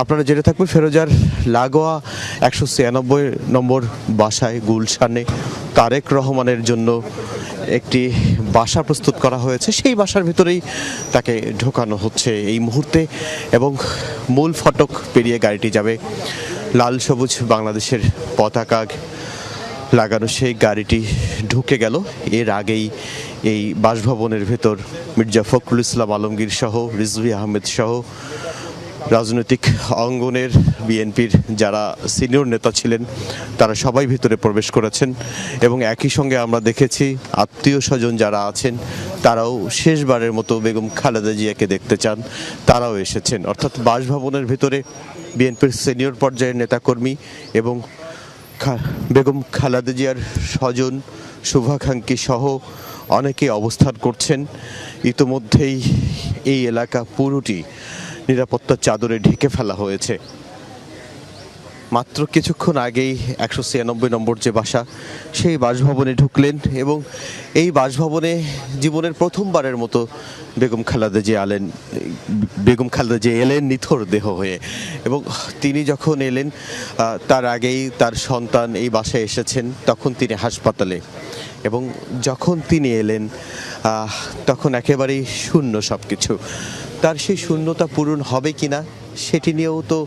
আপনারা জেনে থাকবেন ফেরোজার লাগোয়া 196 নম্বর বাসায় গুলশানে তারেক রহমানের জন্য একটি বাসা প্রস্তুত করা হয়েছে। সেই বাসার ভিতরেই তাকে ঢোকানো হচ্ছে এই মুহূর্তে এবং মূল ফটক পেরিয়ে গাড়িটি যাবে। লাল সবুজ বাংলাদেশের পতাকা লাগানো সেই গাড়িটি ঢুকে গেল। এর আগেই এই বাসভবনের ভেতর মির্জা ফখরুল ইসলাম আলমগীর সহ রিজভী আহমেদ সহ রাজনৈতিক অঙ্গনের বিএনপির যারা সিনিয়র নেতা ছিলেন তারা সবাই ভিতরে প্রবেশ করেছেন এবং একই সঙ্গে আমরা দেখেছি আত্মীয় স্বজন যারা আছেন তারাও শেষবারের মতো বেগম খালেদা জিয়াকে দেখতে চান, তারাও এসেছেন। অর্থাৎ বাসভবনের ভিতরে বিএনপির সিনিয়র পর্যায়ের নেতাকর্মী এবং বেগম খালেদা জিয়ার স্বজন শুভাকাঙ্ক্ষী সহ অনেকে অবস্থান করছেন। ইতোমধ্যেই এই এলাকা পুরোটি নিরাপত্তার চাদরে ঢেকে ফেলা হয়েছে। মাত্র কিছুক্ষণ আগেই 196 নম্বর যে বাসা সেই বাসভবনে ঢুকলেন এবং এই বাসভবনে জীবনের প্রথমবারের মতো বেগম খালেদা জিয়া এলেন নিথর দেহ হয়ে। এবং তিনি যখন এলেন তার আগেই তার সন্তান এই বাসায় এসেছেন, তখন তিনি হাসপাতালে, এবং যখন তিনি এলেন তখন একেবারেই শূন্য সব কিছু। তার সেই শূন্যতা পূরণ হবে কিনা সেটি নিয়েও তো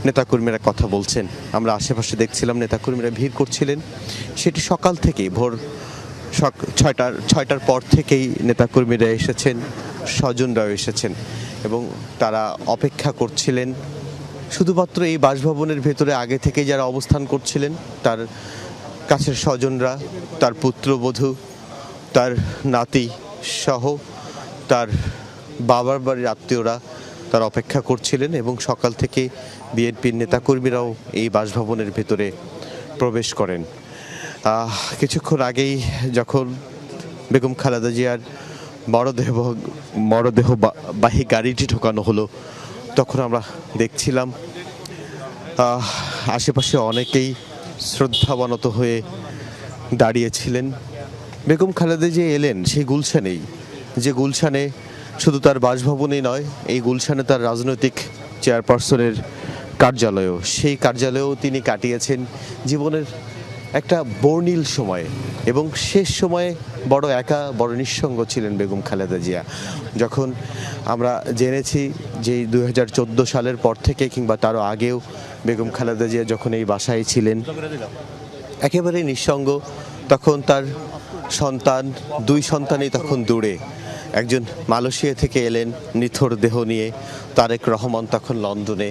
নেতাকর্মীরা কথা বলছেন। আমরা আশেপাশে দেখছিলাম নেতাকর্মীরা ভিড় করছিলেন। সেটি সকাল থেকেই ভোর 6টার পর থেকেই নেতাকর্মীরা এসেছেন, স্বজনরাও এসেছেন এবং তারা অপেক্ষা করছিলেন। শুধুমাত্র এই বাসভবনের ভেতরে আগে থেকে যারা অবস্থান করছিলেন তার কাছের স্বজনরা, তার পুত্রবধূ, তার নাতি সহ তার বাবার বাড়ির আত্মীয়রা তারা অপেক্ষা করছিলেন এবং সকাল থেকে বিএনপির নেতাকর্মীরাও এই বাসভবনের ভেতরে প্রবেশ করেন। কিছুক্ষণ আগেই যখন বেগম খালেদা জিয়ার মরদেহবাহী গাড়িটি ঢোকানো হলো তখন আমরা দেখছিলাম আশেপাশে অনেকেই শ্রদ্ধাবনত হয়ে দাঁড়িয়েছিলেন। বেগম খালেদা জিয়া এলেন সেই গুলশানেই, যে গুলশানে শুধু তার বাসভবনেই নয়, এই গুলশানে তার রাজনৈতিক চেয়ারপারসনের কার্যালয়ও, সেই কার্যালয়েও তিনি কাটিয়েছেন জীবনের একটা বর্ণিল সময় এবং শেষ সময়ে বড় একা, বড় নিঃসঙ্গ ছিলেন বেগম খালেদা জিয়া। যখন আমরা জেনেছি যে 2014 সালের পর থেকে কিংবা তারও আগেও বেগম খালেদা জিয়া যখন এই বাসায় ছিলেন একেবারে নিঃসঙ্গ, তখন তার দুই সন্তানই তখন দূরে। একজন মালয়েশিয়া থেকে এলেন নিথর দেহ নিয়ে, তারেক রহমান তখন লন্ডনে।